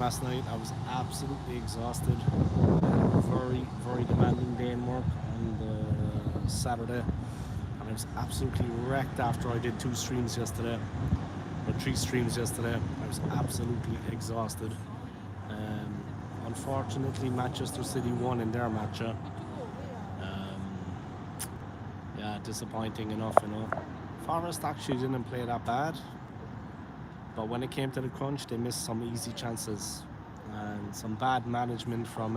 last night. I was absolutely exhausted. Very, very demanding day in work on the Saturday. And I was absolutely wrecked after I did two streams yesterday, or three streams yesterday. I was absolutely exhausted. Um, Unfortunately, Manchester City won in their match. Yeah, disappointing enough. Forest actually didn't play that bad, but when it came to the crunch, they missed some easy chances and some bad management from.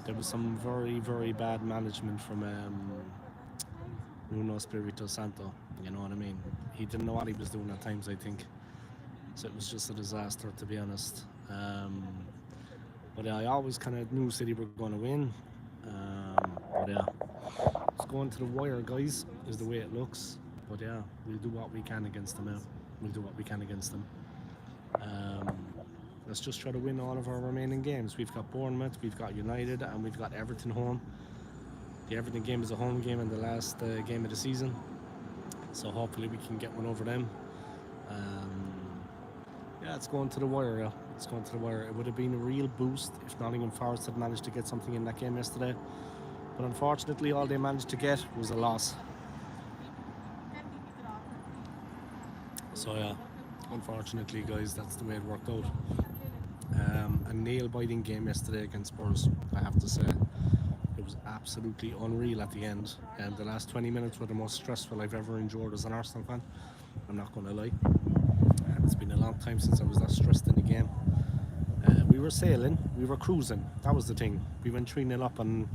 There was some very, very bad management from Nuno Espirito Santo. You know what I mean? He didn't know what he was doing at times, I think. So it was just a disaster, to be honest. But yeah, I always kind of knew City were going to win. But yeah, it's going to the wire, guys, is the way it looks. But yeah, we'll do what we can against them now. We'll do what we can against them. Um, let's just try to win all of our remaining games. We've got Bournemouth, we've got United, and we've got Everton home. The Everton game is a home game in the last game of the season. So hopefully we can get one over them. Um, yeah, it's going to the wire. Yeah. It's going to the wire. It would have been a real boost if Nottingham Forest had managed to get something in that game yesterday. But unfortunately, all they managed to get was a loss. So yeah, unfortunately, guys, that's the way it worked out. A nail-biting game yesterday against Spurs, I have to say. It was absolutely unreal at the end. And the last 20 minutes were the most stressful I've ever endured as an Arsenal fan. I'm not going to lie. It's been a long time since I was that stressed in the game. We were sailing, we were cruising. That was the thing. We went 3-0 up, and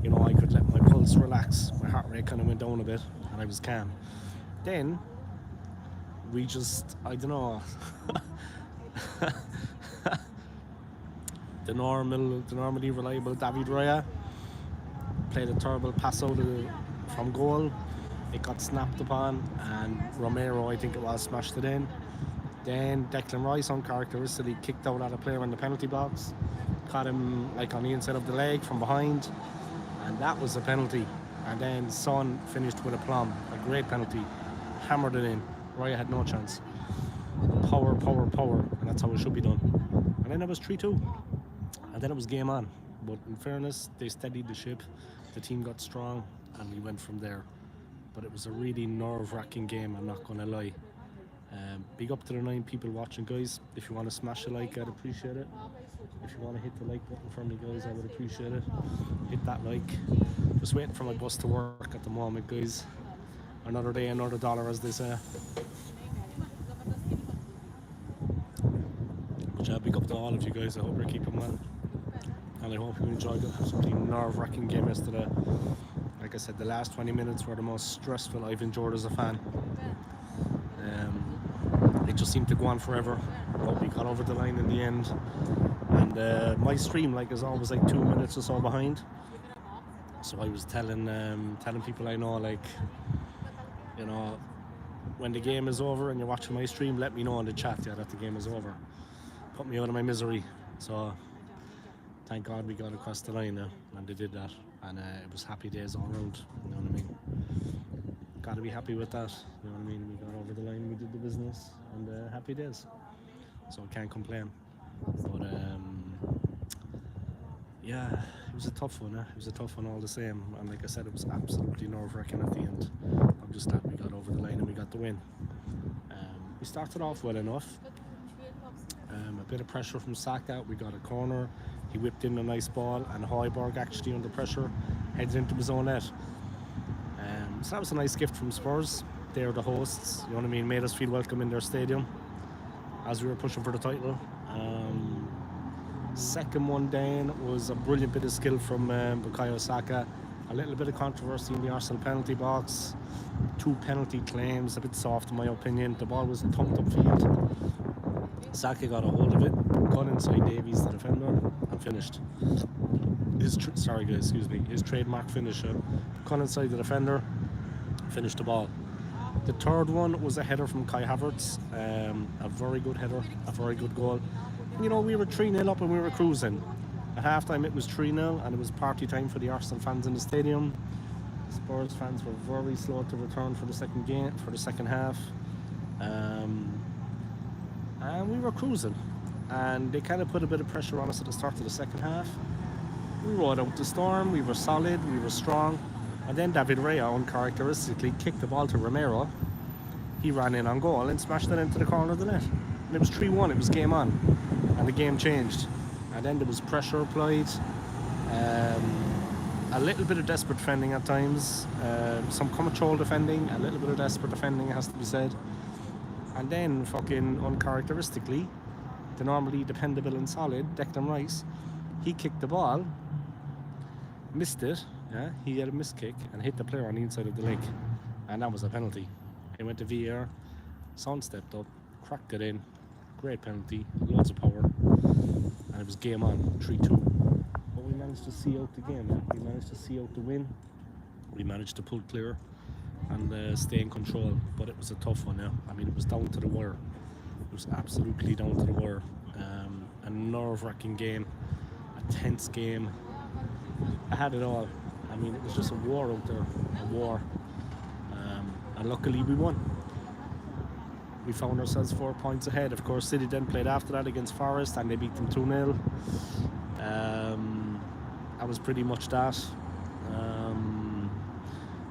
I could let my pulse relax. My heart rate kind of went down a bit, and I was calm. Then we just, I don't know. the normally reliable David Raya played a terrible pass out from goal. It got snapped upon, and Romero, I think it was, smashed it in. Then Declan Rice, uncharacteristically, kicked out at a player in the penalty box, caught him like on the inside of the leg from behind, and that was a penalty. And then Son finished with a plum, a great penalty, hammered it in. Raya had no chance. Power, and that's how it should be done. And then it was 3-2, and then it was game on. But in fairness, they steadied the ship, the team got strong, and we went from there. But it was a really nerve-wracking game, I'm not going to lie. Big up to the 9 people watching, guys. If you want to smash a like, I'd appreciate it. If you want to hit the like button for me, guys, I would appreciate it. Hit that like. Just waiting for my bus to work at the moment, guys. Another day, another dollar, as they say. But yeah, big up to all of you guys. I hope you're keeping well. And I hope you enjoyed it. It was a pretty nerve-wracking game yesterday. Like I said, the last 20 minutes were the most stressful I've endured as a fan. It just seemed to go on forever, but we got over the line in the end. And my stream, is always 2 minutes or so behind. So I was telling people I know, when the game is over and you're watching my stream, let me know in the chat that the game is over. Put me out of my misery. So thank God we got across the line now, and they did that. And it was happy days all around. You know what I mean? Got to be happy with that. You know what I mean? We got over the line, we did the business, and happy days. So I can't complain. But yeah, it was a tough one. It was a tough one all the same. And like I said, it was absolutely nerve-wracking at the end. I'm just glad we got over the line and we got the win. We started off well enough. A bit of pressure from Saka. We got a corner. He whipped in a nice ball, and Højbjerg actually under pressure headed into his own net. So that was a nice gift from Spurs. They're the hosts, you know what I mean, made us feel welcome in their stadium as we were pushing for the title. Second one then was a brilliant bit of skill from Bukayo Saka. A little bit of controversy in the Arsenal penalty box. 2 penalty claims, a bit soft in my opinion. The ball was thumped upfield. Saka got a hold of it, got inside Davies, the defender, and finished. His trademark finisher. Cut inside the defender, finished the ball. The third one was a header from Kai Havertz, a very good header, a very good goal. And, we were 3-0 up and we were cruising. At half-time it was 3-0 and it was party time for the Arsenal fans in the stadium. Spurs fans were very slow to return for the second half. And we were cruising. and they kind of put a bit of pressure on us at the start of the second half. We rode out the storm, we were solid, we were strong, and then David Rea uncharacteristically kicked the ball to Romero. He ran in on goal and smashed it into the corner of the net. And it was 3-1, it was game on, and the game changed. And then there was pressure applied, a little bit of desperate defending at times, some control defending, a little bit of desperate defending, it has to be said. And then, fucking uncharacteristically, the normally dependable and solid Declan Rice, he kicked the ball, missed it, yeah, he had a missed kick and hit the player on the inside of the leg, and that was a penalty. It went to VAR, Son stepped up, cracked it in, great penalty, loads of power, and it was game on, 3-2. But we managed to see out the game, yeah? We managed to see out the win, we managed to pull clear and stay in control, but it was a tough one, yeah. I mean, it was down to the wire. It was absolutely down to the wire. A nerve-wracking game, a tense game. I had it all. I mean, it was just a war out there, a war. And luckily we won. We found ourselves 4 points ahead. Of course, City then played after that against Forest and they beat them 2-0. That was pretty much that.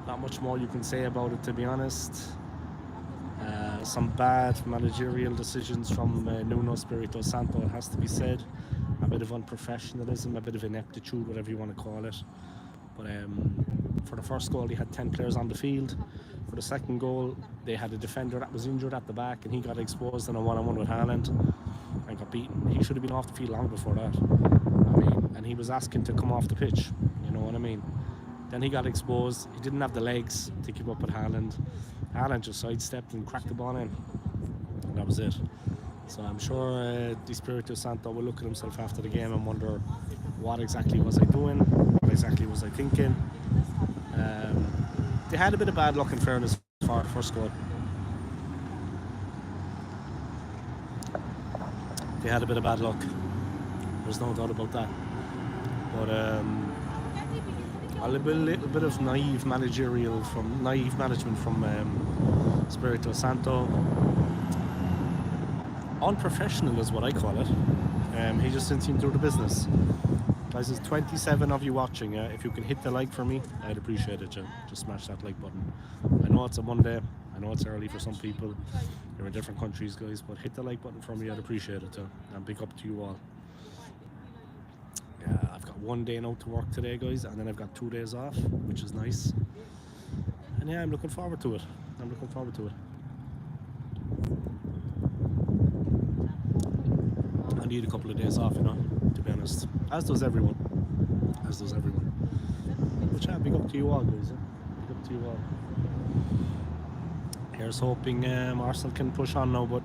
Not much more you can say about it, to be honest. Some bad managerial decisions from Nuno Espirito Santo, it has to be said. A bit of unprofessionalism, a bit of ineptitude, whatever you want to call it. But for the first goal, they had 10 players on the field. For the second goal, they had a defender that was injured at the back and he got exposed in a one-on-one with Haaland and got beaten. He should have been off the field long before that. I mean, and he was asking to come off the pitch, you know what I mean? Then he got exposed. He didn't have the legs to keep up with Haaland. Haaland just sidestepped and cracked the ball in. And that was it. So I'm sure Di Spirito Santo will look at himself after the game and wonder, what exactly was I doing? What exactly was I thinking? They had a bit of bad luck, in fairness, for the first goal. They had a bit of bad luck. There's no doubt about that. But a little bit of naive management from Spirito Santo. Unprofessional is what I call it. He just didn't seem to do the business. Guys, there's 27 of you watching. If you can hit the like for me, I'd appreciate it. Just smash that like button. I know it's a Monday. I know it's early for some people. You're in different countries, guys, but hit the like button for me. I'd appreciate it. And big up to you all. Yeah, I've got 1 day now to work today, guys, and then I've got 2 days off, which is nice. And yeah, I'm looking forward to it. I need a couple of days off, you know, to be honest. As does everyone. But yeah, big up to you all, guys. Big up to you all. Here's hoping Arsenal can push on now, but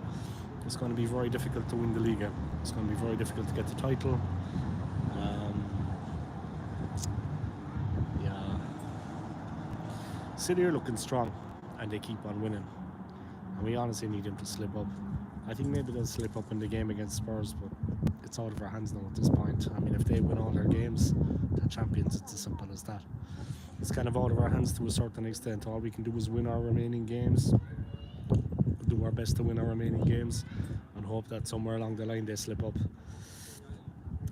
it's going to be very difficult to win the league. It's going to be very difficult to get the title. Yeah. City are looking strong, and they keep on winning. And we honestly need them to slip up. I think maybe they'll slip up in the game against Spurs, but it's out of our hands now at this point. I mean, if they win all their games, they're champions. It's as simple as that. It's kind of out of our hands to a certain extent. All we can do is win our remaining games, do our best to win our remaining games, and hope that somewhere along the line they slip up.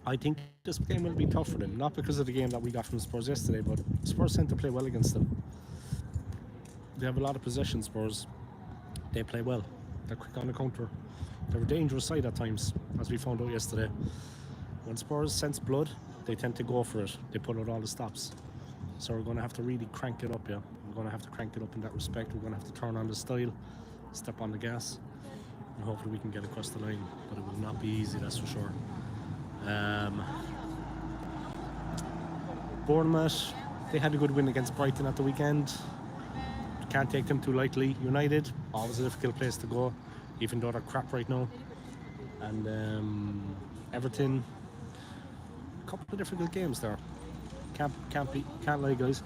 I think this game will be tough for them, not because of the game that we got from Spurs yesterday, but Spurs tend to play well against them. They have a lot of possession, Spurs. They play well. They're quick on the counter. They're a dangerous side at times, as we found out yesterday. When Spurs sense blood, they tend to go for it. They put out all the stops. So we're going to have to really crank it up, yeah. We're going to have to crank it up in that respect. We're going to have to turn on the style, step on the gas, and hopefully we can get across the line. But it will not be easy, that's for sure. Bournemouth, they had a good win against Brighton at the weekend. Can't take them too lightly. United, always a difficult place to go, even though they're crap right now. And Everton, a couple of difficult games there. Can't lie, guys.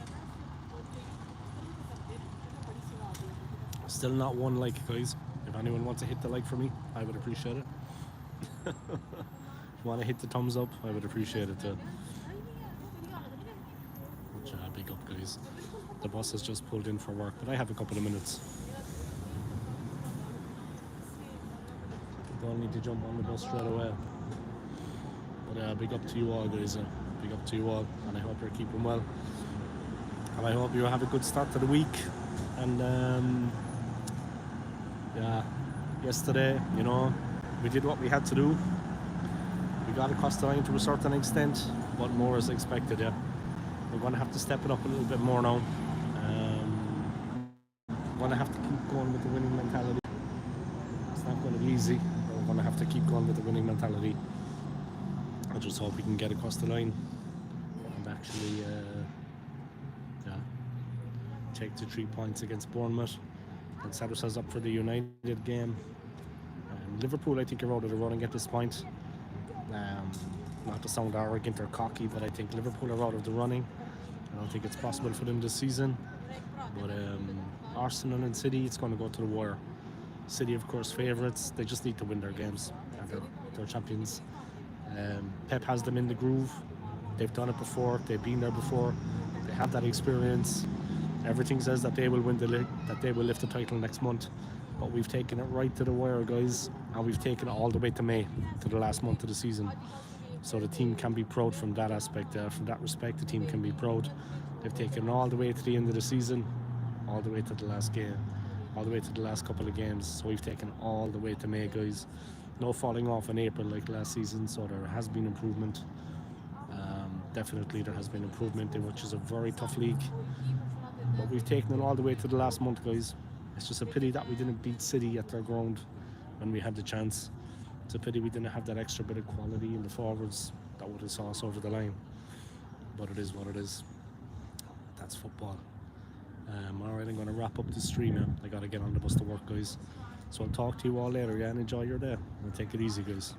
Still not one like, guys. If anyone wants to hit the like for me, I would appreciate it. If you want to hit the thumbs up, I would appreciate it too. Big up, guys. The bus has just pulled in for work, but I have a couple of minutes. The don't need to jump on the bus straight away. But big up to you all, guys. Big up to you all, and I hope you're keeping well. And I hope you have a good start to the week. And yeah, yesterday, you know, we did what we had to do. We got across the line to a certain extent, but more is expected. Yeah, we're going to have to step it up a little bit more now. We're going to have to keep going with the winning mentality. It's not going to be easy, but we're going to have to keep going with the winning mentality. I just hope we can get across the line and actually take the 3 points against Bournemouth and set ourselves up for the United game. Liverpool, I think, are out of the running at this point. Not to sound arrogant or cocky, but I think Liverpool are out of the running. I don't think it's possible for them this season. But Arsenal and City, it's going to go to the wire. City, of course, favourites. They just need to win their games. They're champions. Pep has them in the groove. They've done it before. They've been there before. They have that experience. Everything says that they will win the league, that they will lift the title next month. But we've taken it right to the wire, guys, and we've taken it all the way to May, to the last month of the season. So the team can be proud from that aspect. From that respect, the team can be proud. They've taken it all the way to the end of the season, all the way to the last game, all the way to the last couple of games. So we've taken all the way to May, guys. No falling off in April like last season, so there has been improvement. Definitely there has been improvement, which is a very tough league. But we've taken it all the way to the last month, guys. It's just a pity that we didn't beat City at their ground when we had the chance. It's a pity we didn't have that extra bit of quality in the forwards that would have saw us over the line. But it is what it is. That's football. Alright, I'm going to wrap up the stream now. I got to get on the bus to work, guys. So I'll talk to you all later, yeah, and enjoy your day. And take it easy, guys.